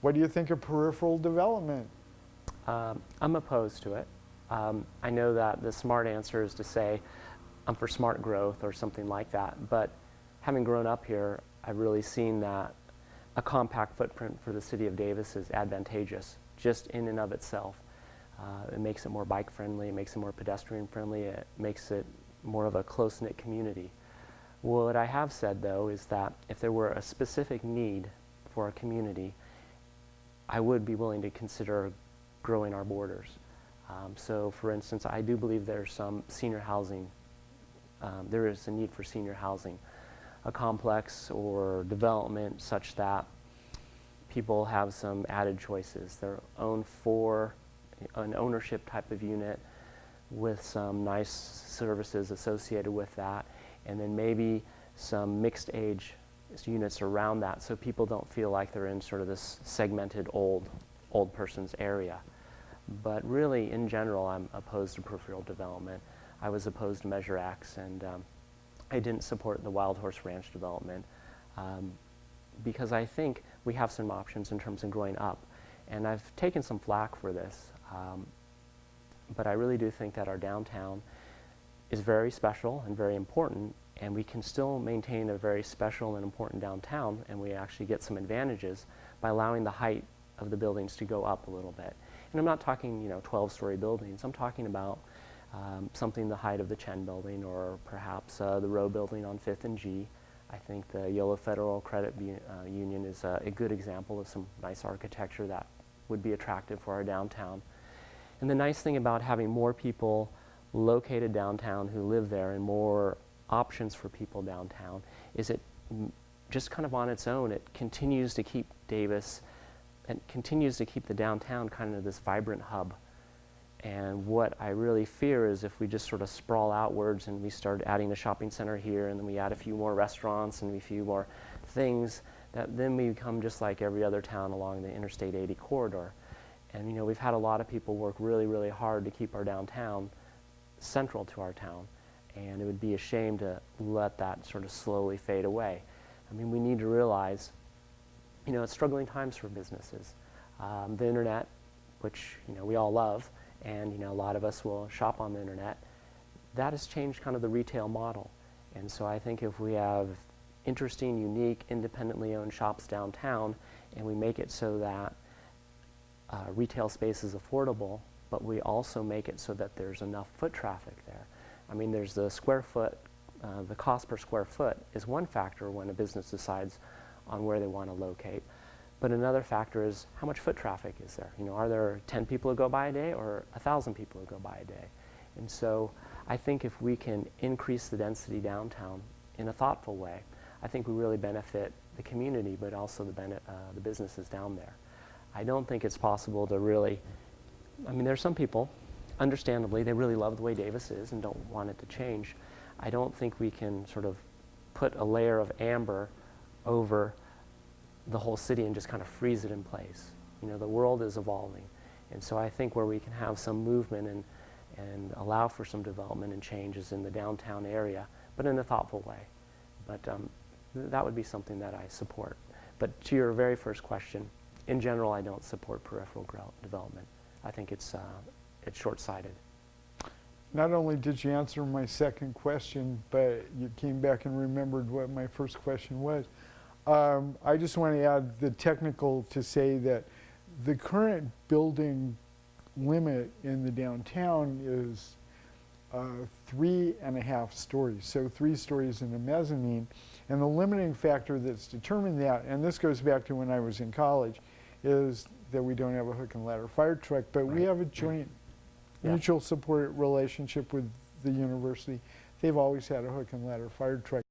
What do you think of peripheral development? I'm opposed to it. I know that the smart answer is to say, I'm for smart growth or something like that, but having grown up here, I've really seen that a compact footprint for the city of Davis is advantageous, just in and of itself. It makes it more bike friendly, it makes it more pedestrian friendly, it makes it more of a close-knit community. What I have said, though, is that if there were a specific need for a community, I would be willing to consider growing our borders. So, for instance, I do believe there's some senior housing, there is a need for senior housing, a complex or development such that people have some added choices. Their own for an ownership type of unit with some nice services associated with that, and then maybe some mixed age units around that, so people don't feel like they're in sort of this segmented old person's area. But really, in general, I'm opposed to peripheral development. I was opposed to Measure X, and I didn't support the Wild Horse Ranch development because I think we have some options in terms of growing up. And I've taken some flack for this, but I really do think that our downtown is very special and very important, and we can still maintain a very special and important downtown, and we actually get some advantages by allowing the height of the buildings to go up a little bit. And I'm not talking, 12-story buildings. I'm talking about something the height of the Chen building, or perhaps the Row building on 5th and G. I think the Yolo Federal Credit Union is a good example of some nice architecture that would be attractive for our downtown. And the nice thing about having more people located downtown who live there and more options for people downtown is it just kind of on its own, it continues to keep Davis and continues to keep the downtown kind of this vibrant hub. And what I really fear is if we just sort of sprawl outwards and we start adding a shopping center here, and then we add a few more restaurants and a few more things, that then we become just like every other town along the Interstate 80 corridor. And we've had a lot of people work really, really hard to keep our downtown central to our town, and it would be a shame to let that sort of slowly fade away. I mean, we need to realize, it's struggling times for businesses. The internet, which we all love, and a lot of us will shop on the internet, that has changed kind of the retail model. And so I think if we have interesting, unique, independently owned shops downtown, and we make it so that retail space is affordable, but we also make it so that there's enough foot traffic there. I mean, there's the square foot, the cost per square foot is one factor when a business decides on where they want to locate. But another factor is how much foot traffic is there? Are there 10 people who go by a day or 1,000 people who go by a day? And so I think if we can increase the density downtown in a thoughtful way, I think we really benefit the community, but also the businesses down there. I don't think it's possible to really, there's some people, understandably, they really love the way Davis is and don't want it to change. I don't think we can sort of put a layer of amber over the whole city and just kind of freeze it in place. The world is evolving. And so I think where we can have some movement and allow for some development and changes in the downtown area, but in a thoughtful way. But that would be something that I support. But to your very first question, in general, I don't support peripheral development. I think it's short-sighted. Not only did you answer my second question, but you came back and remembered what my first question was. I just want to add the technical to say that the current building limit in the downtown is 3.5 stories, so 3 stories in the mezzanine. And the limiting factor that's determined that, and this goes back to when I was in college, is that we don't have a hook and ladder fire truck, but we have a joint mutual support relationship with the university. They've always had a hook and ladder fire truck.